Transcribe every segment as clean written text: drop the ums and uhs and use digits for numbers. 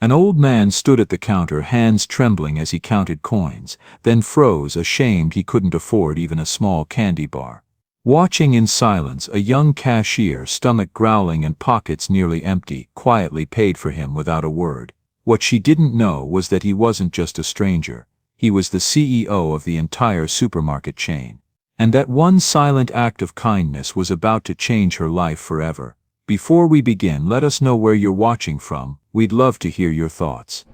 An old man stood at the counter, hands trembling as he counted coins, then froze, ashamed he couldn't afford even a small candy bar. Watching in silence, a young cashier, stomach growling and pockets nearly empty, quietly paid for him without a word. What she didn't know was that he wasn't just a stranger. He was the CEO of the entire supermarket chain. And that one silent act of kindness was about to change her life forever. Before we begin, let us know where you're watching from. We'd love to hear your thoughts.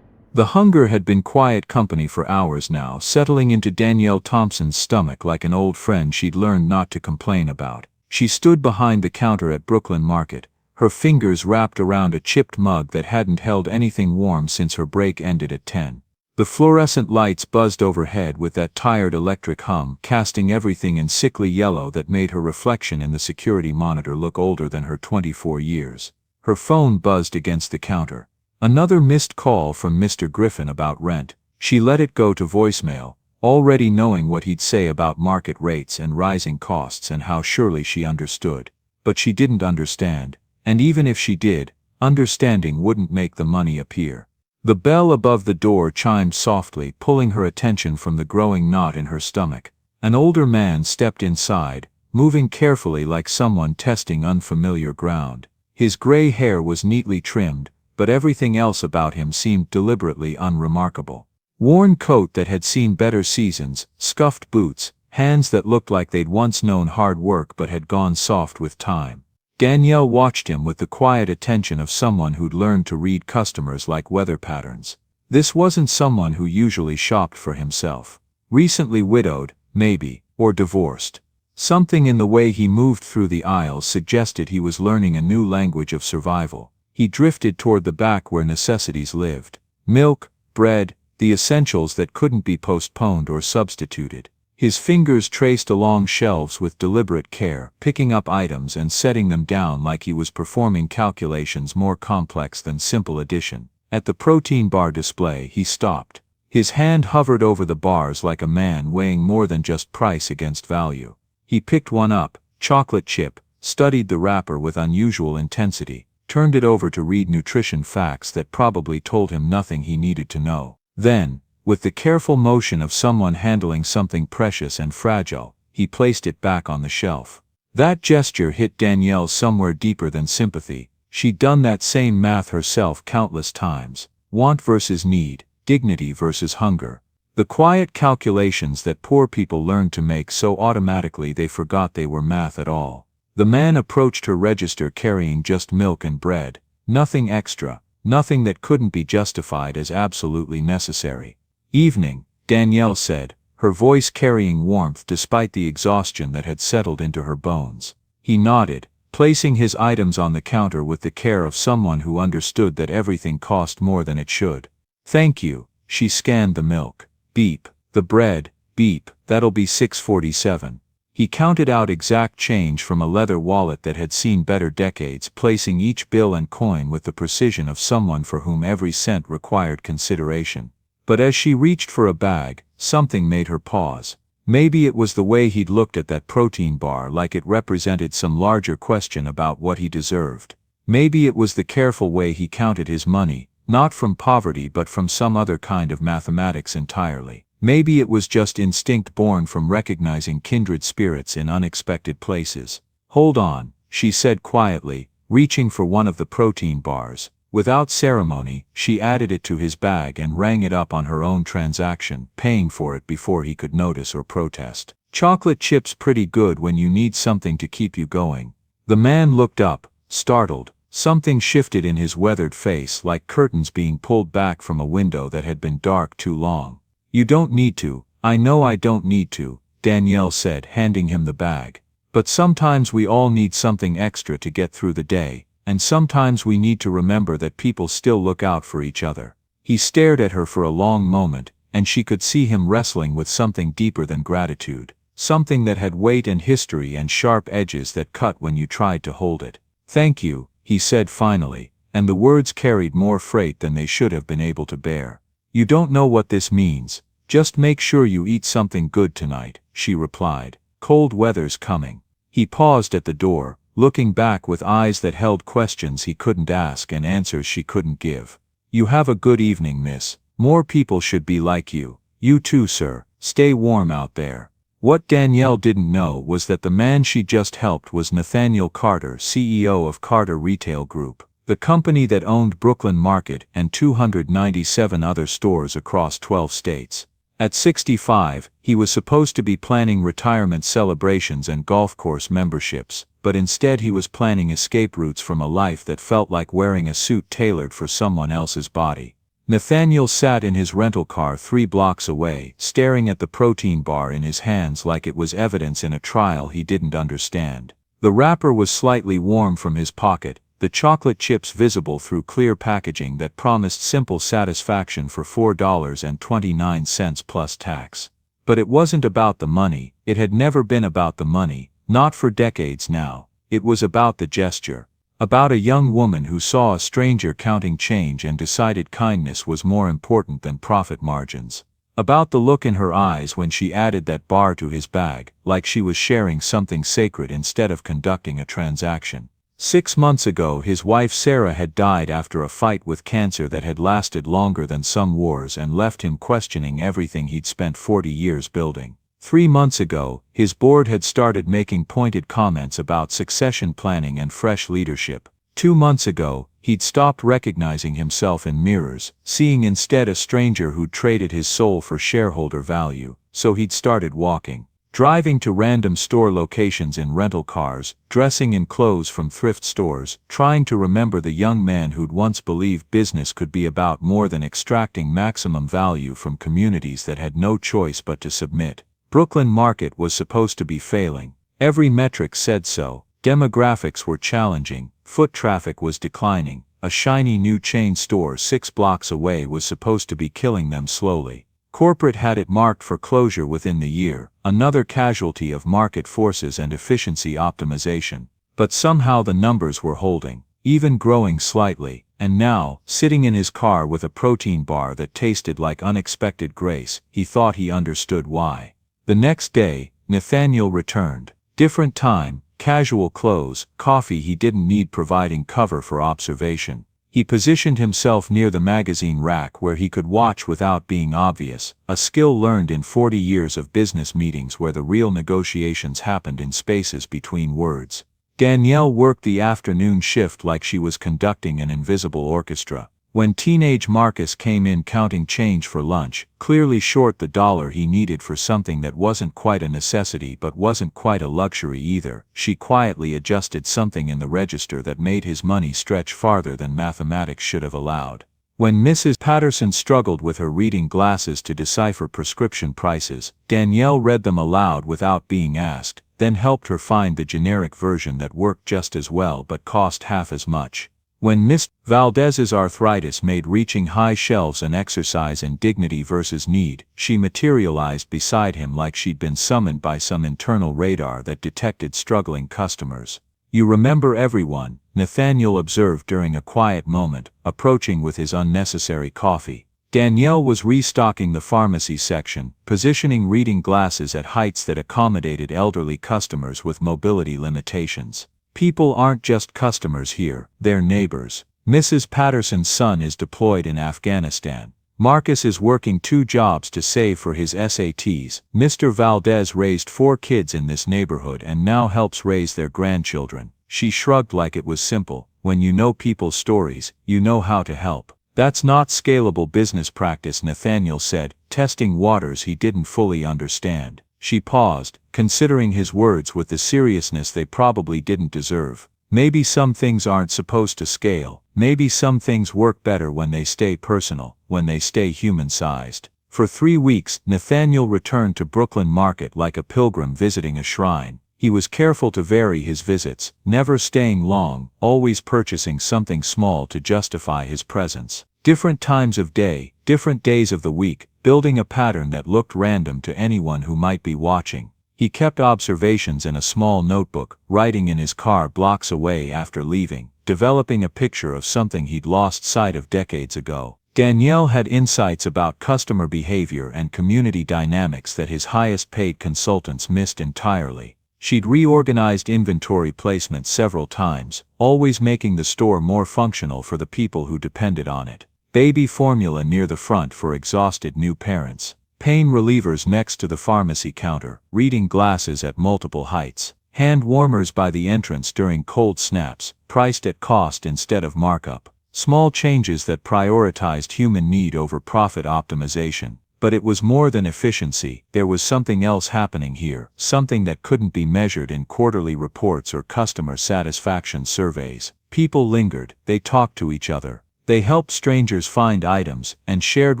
The hunger had been quiet company for hours now, settling into Danielle Thompson's stomach like an old friend she'd learned not to complain about. She stood behind the counter at Brooklyn Market, her fingers wrapped around a chipped mug that hadn't held anything warm since her break ended at 10. The fluorescent lights buzzed overhead with that tired electric hum, casting everything in sickly yellow that made her reflection in the security monitor look older than her 24 years. Her phone buzzed against the counter. Another missed call from Mr. Griffin about rent. She let it go to voicemail, already knowing what he'd say about market rates and rising costs and how surely she understood. But she didn't understand, and even if she did, understanding wouldn't make the money appear. The bell above the door chimed softly, pulling her attention from the growing knot in her stomach. An older man stepped inside, moving carefully like someone testing unfamiliar ground. His gray hair was neatly trimmed, but everything else about him seemed deliberately unremarkable. Worn coat that had seen better seasons, scuffed boots, hands that looked like they'd once known hard work but had gone soft with time. Danielle watched him with the quiet attention of someone who'd learned to read customers like weather patterns. This wasn't someone who usually shopped for himself. Recently widowed, maybe, or divorced. Something in the way he moved through the aisles suggested he was learning a new language of survival. He drifted toward the back where necessities lived. Milk, bread, the essentials that couldn't be postponed or substituted. His fingers traced along shelves with deliberate care, picking up items and setting them down like he was performing calculations more complex than simple addition. At the protein bar display, he stopped. His hand hovered over the bars like a man weighing more than just price against value. He picked one up, chocolate chip, studied the wrapper with unusual intensity, turned it over to read nutrition facts that probably told him nothing he needed to know. Then, with the careful motion of someone handling something precious and fragile, he placed it back on the shelf. That gesture hit Danielle somewhere deeper than sympathy. She'd done that same math herself countless times. Want versus need, dignity versus hunger. The quiet calculations that poor people learned to make so automatically they forgot they were math at all. The man approached her register carrying just milk and bread. Nothing extra, nothing that couldn't be justified as absolutely necessary. Evening, Danielle said, her voice carrying warmth despite the exhaustion that had settled into her bones. He nodded, placing his items on the counter with the care of someone who understood that everything cost more than it should. Thank you. She scanned the milk. Beep. The bread. Beep. That'll be $6.47. He counted out exact change from a leather wallet that had seen better decades, placing each bill and coin with the precision of someone for whom every cent required consideration. But as she reached for a bag, something made her pause. Maybe it was the way he'd looked at that protein bar like it represented some larger question about what he deserved. Maybe it was the careful way he counted his money, not from poverty but from some other kind of mathematics entirely. Maybe it was just instinct born from recognizing kindred spirits in unexpected places. Hold on, she said quietly, reaching for one of the protein bars. Without ceremony, she added it to his bag and rang it up on her own transaction, paying for it before he could notice or protest. Chocolate chips pretty good when you need something to keep you going. The man looked up, startled. Something shifted in his weathered face like curtains being pulled back from a window that had been dark too long. You don't need to. I know I don't need to, Danielle said, handing him the bag. But sometimes we all need something extra to get through the day. And sometimes we need to remember that people still look out for each other. He stared at her for a long moment, and she could see him wrestling with something deeper than gratitude, something that had weight and history and sharp edges that cut when you tried to hold it. Thank you, he said finally, and the words carried more freight than they should have been able to bear. You don't know what this means. Just make sure you eat something good tonight, she replied. Cold weather's coming. He paused at the door, looking back with eyes that held questions he couldn't ask and answers she couldn't give. "You have a good evening, miss. More people should be like you. You too, sir. Stay warm out there." What Danielle didn't know was that the man she just helped was Nathaniel Carter, CEO of Carter Retail Group, the company that owned Brooklyn Market and 297 other stores across 12 states. At 65, he was supposed to be planning retirement celebrations and golf course memberships, but instead he was planning escape routes from a life that felt like wearing a suit tailored for someone else's body. Nathaniel sat in his rental car 3 blocks away, staring at the protein bar in his hands like it was evidence in a trial he didn't understand. The wrapper was slightly warm from his pocket, the chocolate chips visible through clear packaging that promised simple satisfaction for $4.29 plus tax. But it wasn't about the money. It had never been about the money, not for decades now. It was about the gesture. About a young woman who saw a stranger counting change and decided kindness was more important than profit margins. About the look in her eyes when she added that bar to his bag, like she was sharing something sacred instead of conducting a transaction. 6 months ago his wife Sarah had died after a fight with cancer that had lasted longer than some wars and left him questioning everything he'd spent 40 years building. 3 months ago, his board had started making pointed comments about succession planning and fresh leadership. 2 months ago, he'd stopped recognizing himself in mirrors, seeing instead a stranger who'd traded his soul for shareholder value, so he'd started walking, driving to random store locations in rental cars, dressing in clothes from thrift stores, trying to remember the young man who'd once believed business could be about more than extracting maximum value from communities that had no choice but to submit. Brooklyn Market was supposed to be failing. Every metric said so. Demographics were challenging, foot traffic was declining, a shiny new chain store 6 blocks away was supposed to be killing them slowly. Corporate had it marked for closure within the year, another casualty of market forces and efficiency optimization. But somehow the numbers were holding, even growing slightly, and now, sitting in his car with a protein bar that tasted like unexpected grace, he thought he understood why. The next day, Nathaniel returned. Different time, casual clothes, coffee he didn't need providing cover for observation. He positioned himself near the magazine rack where he could watch without being obvious, a skill learned in 40 years of business meetings where the real negotiations happened in spaces between words. Danielle worked the afternoon shift like she was conducting an invisible orchestra. When teenage Marcus came in counting change for lunch, clearly short the dollar he needed for something that wasn't quite a necessity but wasn't quite a luxury either, she quietly adjusted something in the register that made his money stretch farther than mathematics should have allowed. When Mrs. Patterson struggled with her reading glasses to decipher prescription prices, Danielle read them aloud without being asked, then helped her find the generic version that worked just as well but cost half as much. When Miss Valdez's arthritis made reaching high shelves an exercise in dignity versus need, she materialized beside him like she'd been summoned by some internal radar that detected struggling customers. "You remember everyone," Nathaniel observed during a quiet moment, approaching with his unnecessary coffee. Danielle was restocking the pharmacy section, positioning reading glasses at heights that accommodated elderly customers with mobility limitations. "People aren't just customers here, they're neighbors. Mrs. Patterson's son is deployed in Afghanistan. Marcus is working 2 jobs to save for his SATs. Mr. Valdez raised 4 kids in this neighborhood and now helps raise their grandchildren." She shrugged like it was simple. When you know people's stories, you know how to help. "That's not scalable business practice," Nathaniel said, testing waters he didn't fully understand. She paused, considering his words with the seriousness they probably didn't deserve. Maybe some things aren't supposed to scale. Maybe some things work better when they stay personal, when they stay human-sized. For 3 weeks, Nathaniel returned to Brooklyn Market like a pilgrim visiting a shrine. He was careful to vary his visits, never staying long, always purchasing something small to justify his presence. Different times of day, different days of the week, building a pattern that looked random to anyone who might be watching. He kept observations in a small notebook, writing in his car blocks away after leaving, developing a picture of something he'd lost sight of decades ago. Danielle had insights about customer behavior and community dynamics that his highest-paid consultants missed entirely. She'd reorganized inventory placement several times, always making the store more functional for the people who depended on it. Baby formula near the front for exhausted new parents. Pain relievers next to the pharmacy counter, reading glasses at multiple heights. Hand warmers by the entrance during cold snaps, priced at cost instead of markup. Small changes that prioritized human need over profit optimization. But it was more than efficiency, there was something else happening here, something that couldn't be measured in quarterly reports or customer satisfaction surveys. People lingered, they talked to each other. They helped strangers find items, and shared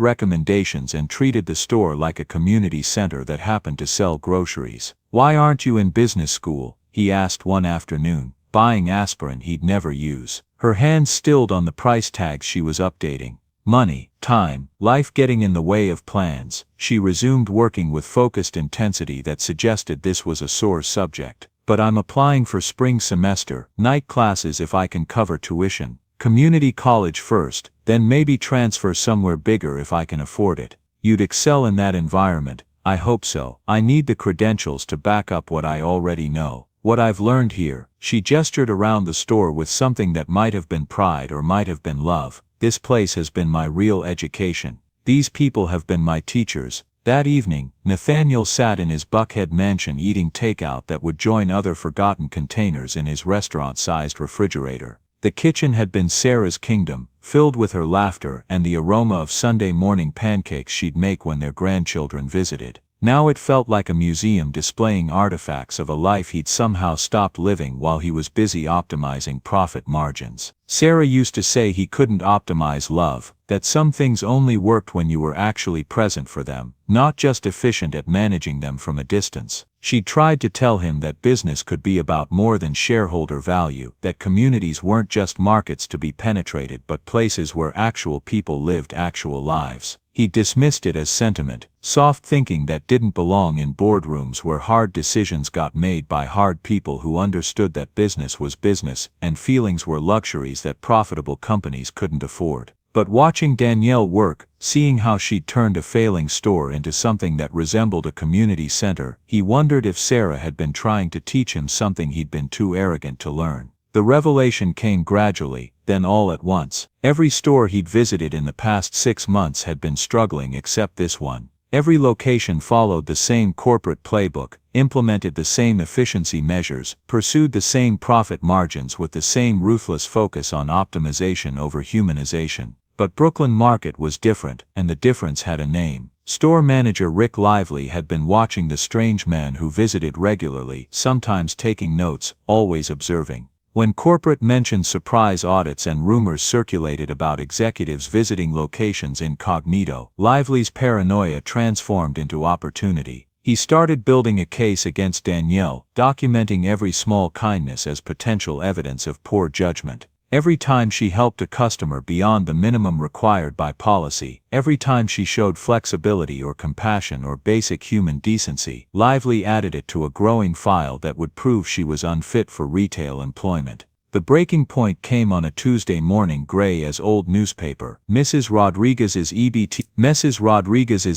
recommendations and treated the store like a community center that happened to sell groceries. "Why aren't you in business school?" he asked one afternoon, buying aspirin he'd never use. Her hands stilled on the price tags she was updating. Money, time, life getting in the way of plans. She resumed working with focused intensity that suggested this was a sore subject. "But I'm applying for spring semester, night classes if I can cover tuition. Community college first, then maybe transfer somewhere bigger if I can afford it." "You'd excel in that environment." "I hope so. I need the credentials to back up what I already know. What I've learned here." She gestured around the store with something that might have been pride or might have been love. "This place has been my real education. These people have been my teachers." That evening, Nathaniel sat in his Buckhead mansion eating takeout that would join other forgotten containers in his restaurant-sized refrigerator. The kitchen had been Sarah's kingdom, filled with her laughter and the aroma of Sunday morning pancakes she'd make when their grandchildren visited. Now it felt like a museum displaying artifacts of a life he'd somehow stopped living while he was busy optimizing profit margins. Sarah used to say he couldn't optimize love, that some things only worked when you were actually present for them, not just efficient at managing them from a distance. She tried to tell him that business could be about more than shareholder value, that communities weren't just markets to be penetrated but places where actual people lived actual lives. He dismissed it as sentiment, soft thinking that didn't belong in boardrooms where hard decisions got made by hard people who understood that business was business and feelings were luxuries that profitable companies couldn't afford. But watching Danielle work, seeing how she'd turned a failing store into something that resembled a community center, he wondered if Sarah had been trying to teach him something he'd been too arrogant to learn. The revelation came gradually, then all at once. Every store he'd visited in the past 6 months had been struggling except this one. Every location followed the same corporate playbook, implemented the same efficiency measures, pursued the same profit margins with the same ruthless focus on optimization over humanization. But Brooklyn Market was different, and the difference had a name. Store manager Rick Lively had been watching the strange man who visited regularly, sometimes taking notes, always observing. When corporate mentioned surprise audits and rumors circulated about executives visiting locations incognito, Lively's paranoia transformed into opportunity. He started building a case against Danielle, documenting every small kindness as potential evidence of poor judgment. Every time she helped a customer beyond the minimum required by policy, every time she showed flexibility or compassion or basic human decency, Lively added it to a growing file that would prove she was unfit for retail employment. The breaking point came on a Tuesday morning, gray as old newspaper. Mrs. Rodriguez's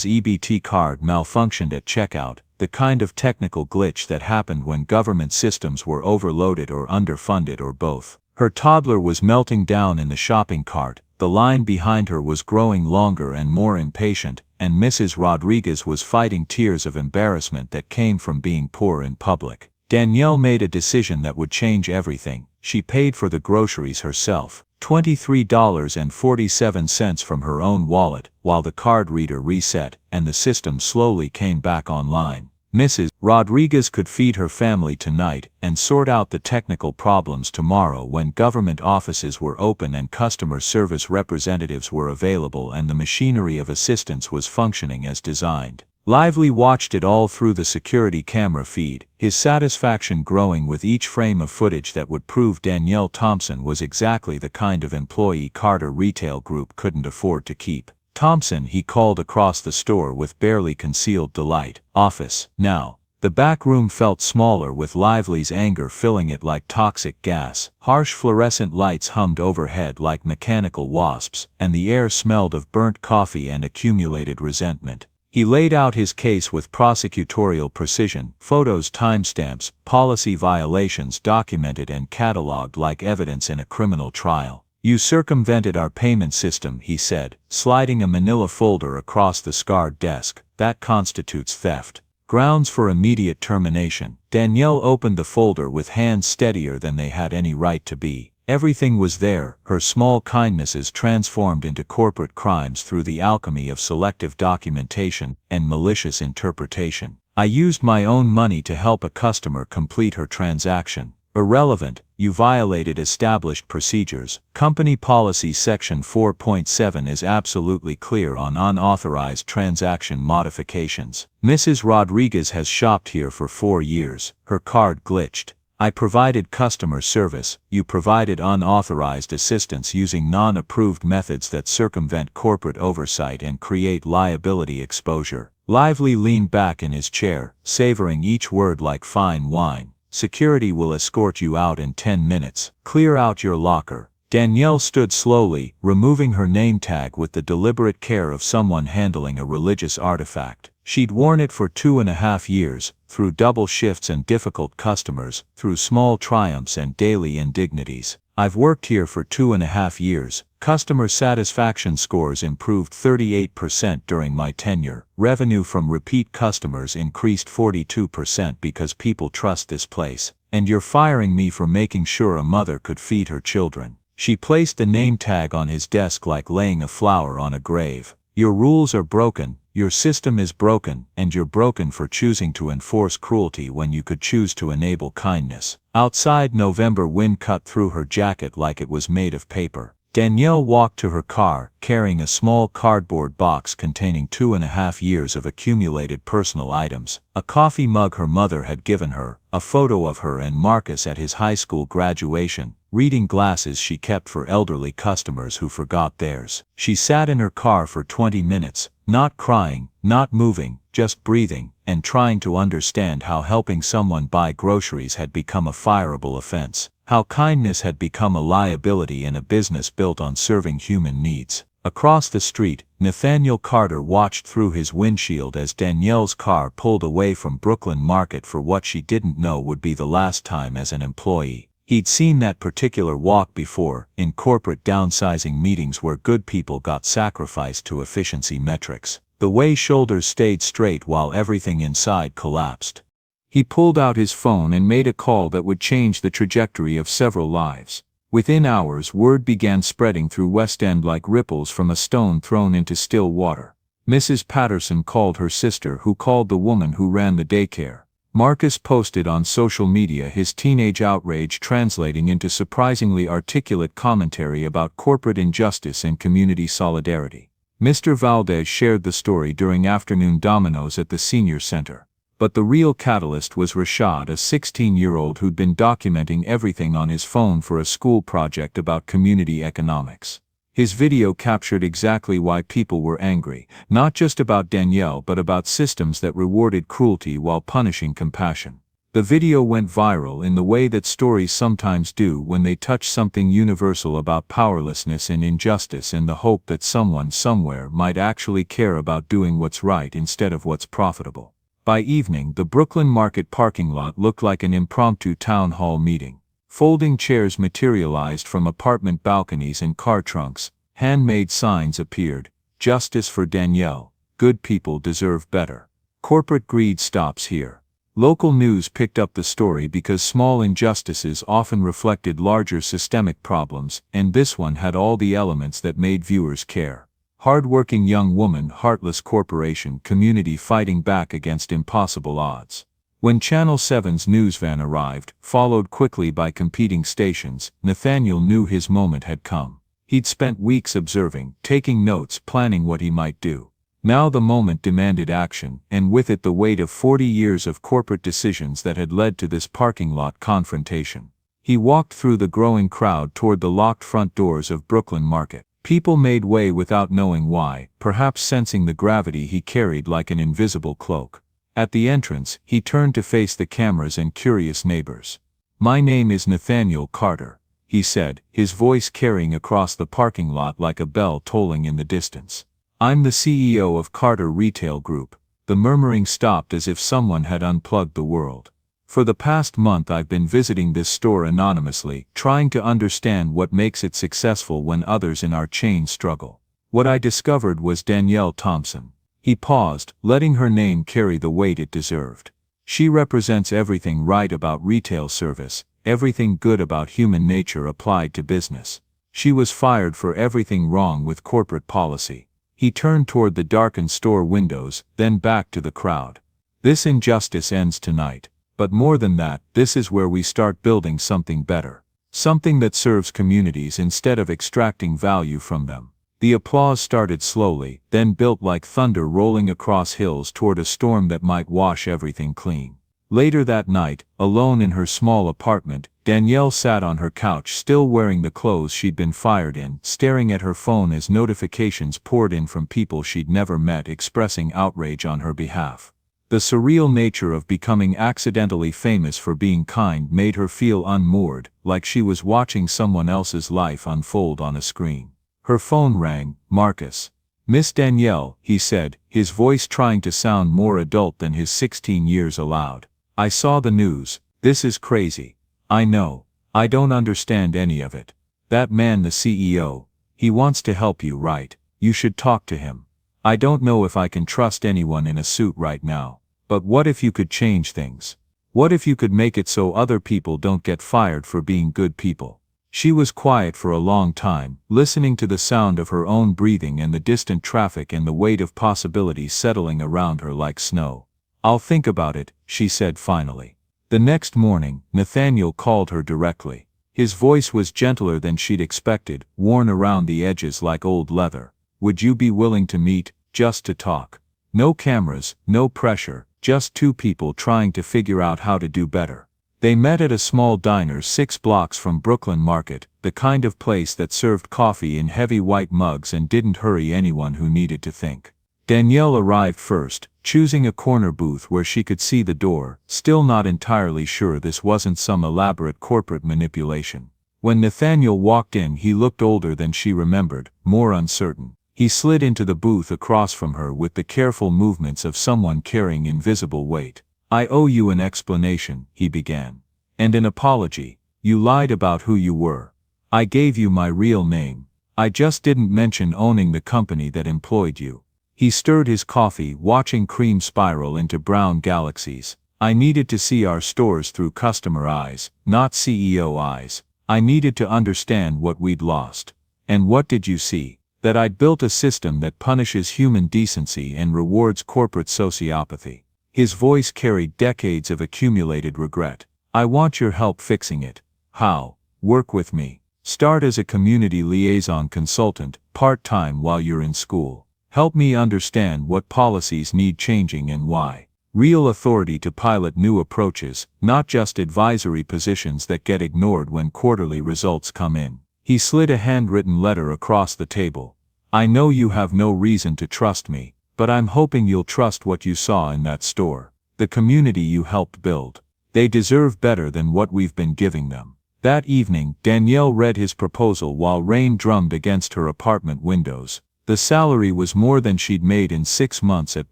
EBT card malfunctioned at checkout, the kind of technical glitch that happened when government systems were overloaded or underfunded or both. Her toddler was melting down in the shopping cart, the line behind her was growing longer and more impatient, and Mrs. Rodriguez was fighting tears of embarrassment that came from being poor in public. Danielle made a decision that would change everything. She paid for the groceries herself, $23.47 from her own wallet, while the card reader reset, and the system slowly came back online. Mrs. Rodriguez could feed her family tonight and sort out the technical problems tomorrow when government offices were open and customer service representatives were available and the machinery of assistance was functioning as designed. Lively watched it all through the security camera feed, his satisfaction growing with each frame of footage that would prove Danielle Thompson was exactly the kind of employee Carter Retail Group couldn't afford to keep. "Thompson," he called across the store with barely concealed delight. "Office, now." The back room felt smaller with Lively's anger filling it like toxic gas. Harsh fluorescent lights hummed overhead like mechanical wasps, and the air smelled of burnt coffee and accumulated resentment. He laid out his case with prosecutorial precision, photos, timestamps, policy violations documented and cataloged like evidence in a criminal trial. "You circumvented our payment system," he said, sliding a manila folder across the scarred desk. "That constitutes theft. Grounds for immediate termination." Danielle opened the folder with hands steadier than they had any right to be. Everything was there, her small kindnesses transformed into corporate crimes through the alchemy of selective documentation and malicious interpretation. "I used my own money to help a customer complete her transaction." Irrelevant. "You violated established procedures." Company Policy Section 4.7 is absolutely clear on unauthorized transaction modifications. "Mrs. Rodriguez has shopped here for 4 years. Her card glitched. I provided customer service. You provided unauthorized assistance using non-approved methods that circumvent corporate oversight and create liability exposure." Lively leaned back in his chair, savoring each word like fine wine. "Security will escort you out in 10 minutes. Clear out your locker." Danielle stood slowly, removing her name tag with the deliberate care of someone handling a religious artifact. She'd worn it for 2.5 years, through double shifts and difficult customers, through small triumphs and daily indignities. "I've worked here for 2.5 years. Customer satisfaction scores improved 38% during my tenure. Revenue from repeat customers increased 42% because people trust this place. And you're firing me for making sure a mother could feed her children." She placed the name tag on his desk like laying a flower on a grave. "Your rules are broken. Your system is broken, and you're broken for choosing to enforce cruelty when you could choose to enable kindness." Outside, November wind cut through her jacket like it was made of paper. Danielle walked to her car, carrying a small cardboard box containing 2.5 years of accumulated personal items. A coffee mug her mother had given her, a photo of her and Marcus at his high school graduation, reading glasses she kept for elderly customers who forgot theirs. She sat in her car for 20 minutes, not crying, not moving, just breathing, and trying to understand how helping someone buy groceries had become a fireable offense. How kindness had become a liability in a business built on serving human needs. Across the street, Nathaniel Carter watched through his windshield as Danielle's car pulled away from Brooklyn Market for what she didn't know would be the last time as an employee. He'd seen that particular walk before, in corporate downsizing meetings where good people got sacrificed to efficiency metrics. The way shoulders stayed straight while everything inside collapsed. He pulled out his phone and made a call that would change the trajectory of several lives. Within hours, word began spreading through West End like ripples from a stone thrown into still water. Mrs. Patterson called her sister, who called the woman who ran the daycare. Marcus posted on social media his teenage outrage translating into surprisingly articulate commentary about corporate injustice and community solidarity. Mr. Valdez shared the story during afternoon dominoes at the senior center. But the real catalyst was Rashad, a 16-year-old who'd been documenting everything on his phone for a school project about community economics. His video captured exactly why people were angry, not just about Danielle but about systems that rewarded cruelty while punishing compassion. The video went viral in the way that stories sometimes do when they touch something universal about powerlessness and injustice in the hope that someone somewhere might actually care about doing what's right instead of what's profitable. By evening, the Brooklyn Market parking lot looked like an impromptu town hall meeting. Folding chairs materialized from apartment balconies and car trunks. Handmade signs appeared. "Justice for Danielle. Good people deserve better. Corporate greed stops here." Local news picked up the story because small injustices often reflected larger systemic problems, and this one had all the elements that made viewers care. Hard-working young woman, heartless corporation, community fighting back against impossible odds. When Channel 7's news van arrived, followed quickly by competing stations, Nathaniel knew his moment had come. He'd spent weeks observing, taking notes, planning what he might do. Now the moment demanded action, and with it the weight of 40 years of corporate decisions that had led to this parking lot confrontation. He walked through the growing crowd toward the locked front doors of Brooklyn Market. People made way without knowing why, perhaps sensing the gravity he carried like an invisible cloak. At the entrance, he turned to face the cameras and curious neighbors. "My name is Nathaniel Carter," he said, his voice carrying across the parking lot like a bell tolling in the distance. I'm the CEO of Carter Retail Group. The murmuring stopped as if someone had unplugged the world. For the past month I've been visiting this store anonymously, trying to understand what makes it successful when others in our chain struggle. What I discovered was Danielle Thompson. He paused, letting her name carry the weight it deserved. She represents everything right about retail service, everything good about human nature applied to business. She was fired for everything wrong with corporate policy. He turned toward the darkened store windows, then back to the crowd. This injustice ends tonight. But more than that, this is where we start building something better. Something that serves communities instead of extracting value from them. The applause started slowly, then built like thunder rolling across hills toward a storm that might wash everything clean. Later that night, alone in her small apartment, Danielle sat on her couch still wearing the clothes she'd been fired in, staring at her phone as notifications poured in from people she'd never met expressing outrage on her behalf. The surreal nature of becoming accidentally famous for being kind made her feel unmoored, like she was watching someone else's life unfold on a screen. Her phone rang. Marcus. Miss Danielle, he said, his voice trying to sound more adult than his 16 years allowed. I saw the news. This is crazy. I know. I don't understand any of it. That man, the CEO, he wants to help you, right? You should talk to him. I don't know if I can trust anyone in a suit right now. But what if you could change things? What if you could make it so other people don't get fired for being good people? She was quiet for a long time, listening to the sound of her own breathing and the distant traffic and the weight of possibilities settling around her like snow. I'll think about it, she said finally. The next morning, Nathaniel called her directly. His voice was gentler than she'd expected, worn around the edges like old leather. Would you be willing to meet, just to talk? No cameras, no pressure, just two people trying to figure out how to do better. They met at a small diner 6 blocks from Brooklyn Market, the kind of place that served coffee in heavy white mugs and didn't hurry anyone who needed to think. Danielle arrived first, choosing a corner booth where she could see the door, still not entirely sure this wasn't some elaborate corporate manipulation. When Nathaniel walked in, he looked older than she remembered, more uncertain. He slid into the booth across from her with the careful movements of someone carrying invisible weight. I owe you an explanation, he began. And an apology. You lied about who you were. I gave you my real name. I just didn't mention owning the company that employed you. He stirred his coffee, watching cream spiral into brown galaxies. I needed to see our stores through customer eyes, not CEO eyes. I needed to understand what we'd lost. And what did you see? That I'd built a system that punishes human decency and rewards corporate sociopathy. His voice carried decades of accumulated regret. I want your help fixing it. How? Work with me. Start as a community liaison consultant, part-time while you're in school. Help me understand what policies need changing and why. Real authority to pilot new approaches, not just advisory positions that get ignored when quarterly results come in. He slid a handwritten letter across the table. I know you have no reason to trust me, but I'm hoping you'll trust what you saw in that store. The community you helped build. They deserve better than what we've been giving them. That evening, Danielle read his proposal while rain drummed against her apartment windows. The salary was more than she'd made in 6 months at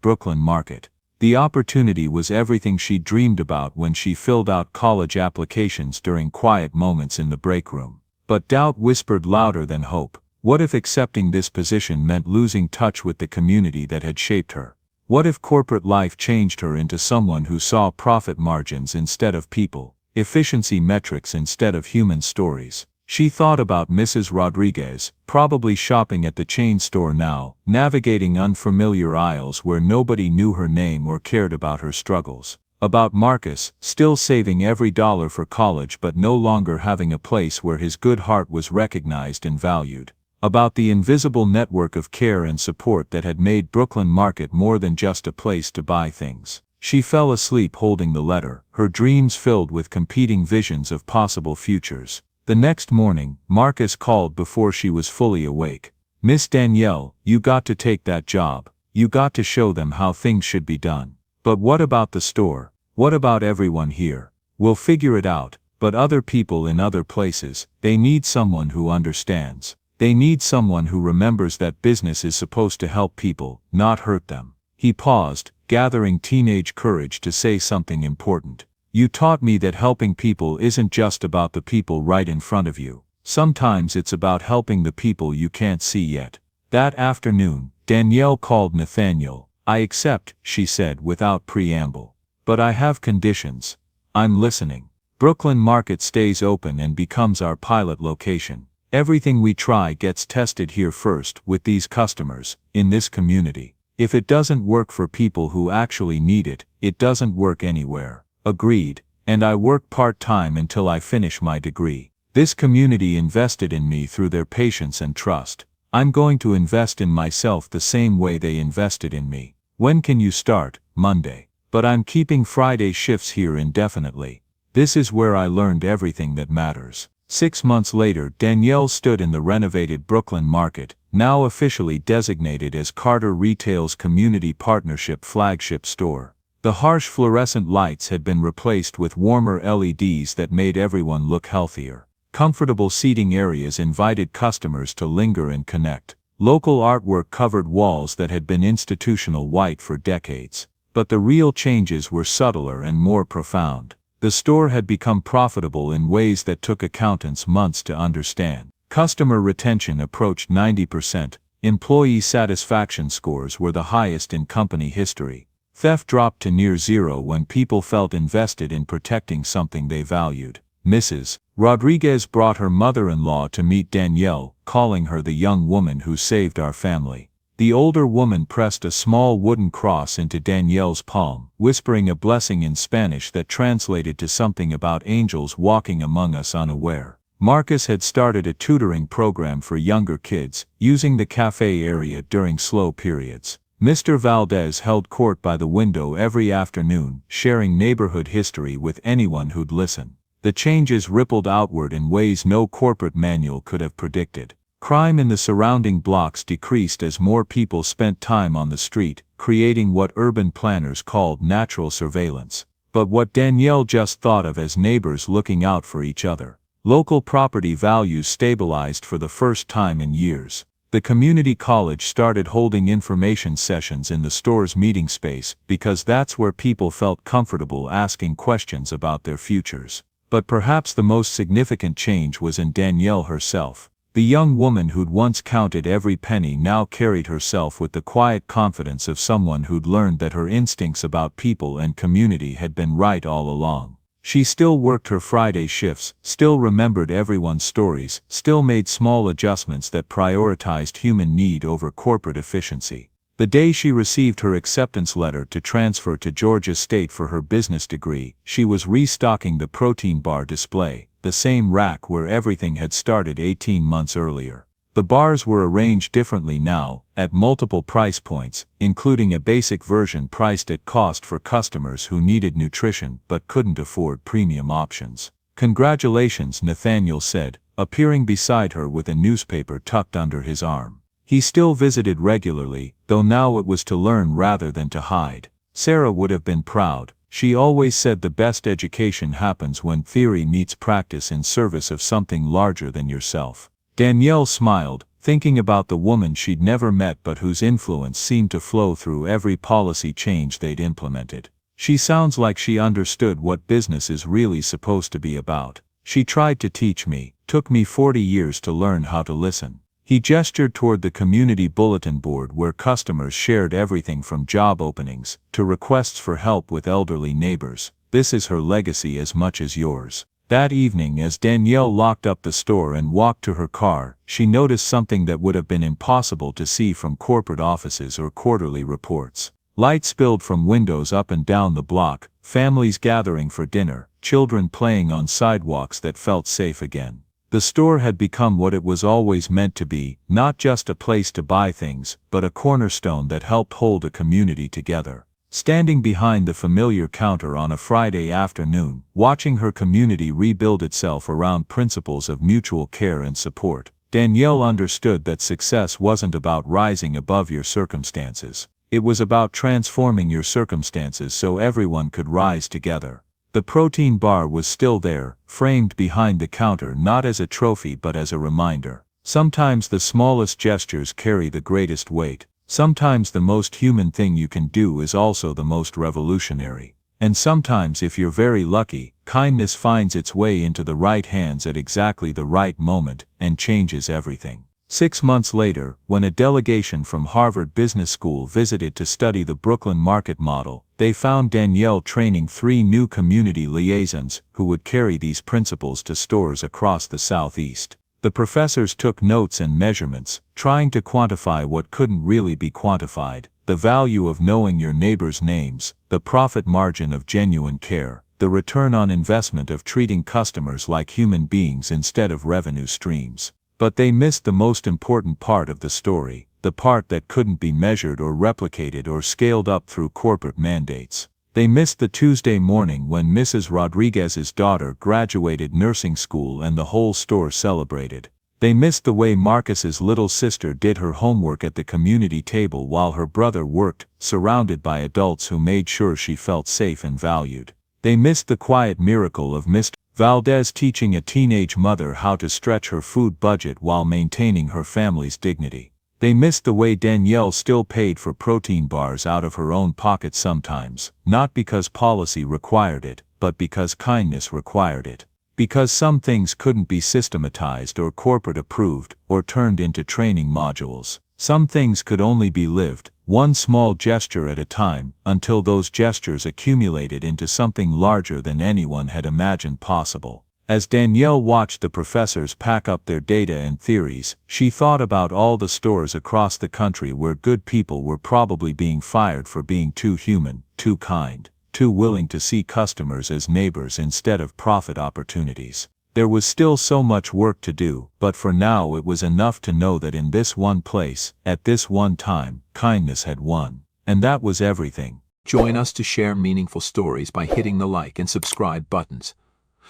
Brooklyn Market. The opportunity was everything she'd dreamed about when she filled out college applications during quiet moments in the break room. But doubt whispered louder than hope. What if accepting this position meant losing touch with the community that had shaped her? What if corporate life changed her into someone who saw profit margins instead of people, efficiency metrics instead of human stories? She thought about Mrs. Rodriguez, probably shopping at the chain store now, navigating unfamiliar aisles where nobody knew her name or cared about her struggles. About Marcus, still saving every dollar for college but no longer having a place where his good heart was recognized and valued. About the invisible network of care and support that had made Brooklyn Market more than just a place to buy things. She fell asleep holding the letter, her dreams filled with competing visions of possible futures. The next morning, Marcus called before she was fully awake. Miss Danielle, you got to take that job. You got to show them how things should be done. But what about the store? What about everyone here? We'll figure it out, but other people in other places, they need someone who understands. They need someone who remembers that business is supposed to help people, not hurt them. He paused, gathering teenage courage to say something important. You taught me that helping people isn't just about the people right in front of you. Sometimes it's about helping the people you can't see yet. That afternoon, Danielle called Nathaniel. I accept, she said without preamble. But I have conditions. I'm listening. Brooklyn Market stays open and becomes our pilot location. Everything we try gets tested here first with these customers, in this community. If it doesn't work for people who actually need it, it doesn't work anywhere. Agreed, and I work part-time until I finish my degree. This community invested in me through their patience and trust. I'm going to invest in myself the same way they invested in me. When can you start? Monday. But I'm keeping Friday shifts here indefinitely. This is where I learned everything that matters. 6 months later, Danielle stood in the renovated Brooklyn Market, now officially designated as Carter Retail's Community Partnership flagship store. The harsh fluorescent lights had been replaced with warmer LEDs that made everyone look healthier. Comfortable seating areas invited customers to linger and connect. Local artwork covered walls that had been institutional white for decades. But the real changes were subtler and more profound. The store had become profitable in ways that took accountants months to understand. Customer retention approached 90%. Employee satisfaction scores were the highest in company history. Theft dropped to near zero when people felt invested in protecting something they valued. Mrs. Rodriguez brought her mother-in-law to meet Danielle, calling her the young woman who saved our family. The older woman pressed a small wooden cross into Danielle's palm, whispering a blessing in Spanish that translated to something about angels walking among us unaware. Marcus had started a tutoring program for younger kids, using the cafe area during slow periods. Mr. Valdez held court by the window every afternoon, sharing neighborhood history with anyone who'd listen. The changes rippled outward in ways no corporate manual could have predicted. Crime in the surrounding blocks decreased as more people spent time on the street, creating what urban planners called natural surveillance. But what Danielle just thought of as neighbors looking out for each other. Local property values stabilized for the first time in years. The community college started holding information sessions in the store's meeting space because that's where people felt comfortable asking questions about their futures. But perhaps the most significant change was in Danielle herself. The young woman who'd once counted every penny now carried herself with the quiet confidence of someone who'd learned that her instincts about people and community had been right all along. She still worked her Friday shifts, still remembered everyone's stories, still made small adjustments that prioritized human need over corporate efficiency. The day she received her acceptance letter to transfer to Georgia State for her business degree, she was restocking the protein bar display, the same rack where everything had started 18 months earlier. The bars were arranged differently now, at multiple price points, including a basic version priced at cost for customers who needed nutrition but couldn't afford premium options. "Congratulations," Nathaniel said, appearing beside her with a newspaper tucked under his arm. He still visited regularly, though now it was to learn rather than to hide. Sarah would have been proud. She always said the best education happens when theory meets practice in service of something larger than yourself. Danielle smiled, thinking about the woman she'd never met but whose influence seemed to flow through every policy change they'd implemented. She sounds like she understood what business is really supposed to be about. She tried to teach me, took me 40 years to learn how to listen. He gestured toward the community bulletin board where customers shared everything from job openings to requests for help with elderly neighbors. This is her legacy as much as yours. That evening, as Danielle locked up the store and walked to her car, she noticed something that would have been impossible to see from corporate offices or quarterly reports. Light spilled from windows up and down the block, families gathering for dinner, children playing on sidewalks that felt safe again. The store had become what it was always meant to be, not just a place to buy things, but a cornerstone that helped hold a community together. Standing behind the familiar counter on a Friday afternoon, watching her community rebuild itself around principles of mutual care and support, Danielle understood that success wasn't about rising above your circumstances. It was about transforming your circumstances so everyone could rise together. The protein bar was still there, framed behind the counter not as a trophy but as a reminder. Sometimes the smallest gestures carry the greatest weight. Sometimes the most human thing you can do is also the most revolutionary. And sometimes, if you're very lucky, kindness finds its way into the right hands at exactly the right moment and changes everything. 6 months later, when a delegation from Harvard Business School visited to study the Brooklyn market model, they found Danielle training 3 new community liaisons who would carry these principles to stores across the Southeast. The professors took notes and measurements, trying to quantify what couldn't really be quantified: the value of knowing your neighbors' names, the profit margin of genuine care, the return on investment of treating customers like human beings instead of revenue streams. But they missed the most important part of the story, the part that couldn't be measured or replicated or scaled up through corporate mandates. They missed the Tuesday morning when Mrs. Rodriguez's daughter graduated nursing school and the whole store celebrated. They missed the way Marcus's little sister did her homework at the community table while her brother worked, surrounded by adults who made sure she felt safe and valued. They missed the quiet miracle of Mr. Valdez teaching a teenage mother how to stretch her food budget while maintaining her family's dignity. They missed the way Danielle still paid for protein bars out of her own pocket sometimes, not because policy required it, but because kindness required it. Because some things couldn't be systematized or corporate approved or turned into training modules. Some things could only be lived, one small gesture at a time, until those gestures accumulated into something larger than anyone had imagined possible. As Danielle watched the professors pack up their data and theories, she thought about all the stores across the country where good people were probably being fired for being too human, too kind, too willing to see customers as neighbors instead of profit opportunities. There was still so much work to do, but for now it was enough to know that in this one place, at this one time, kindness had won. And that was everything. Join us to share meaningful stories by hitting the like and subscribe buttons.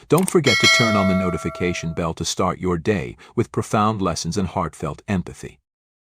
Don't forget to turn on the notification bell to start your day with profound lessons and heartfelt empathy.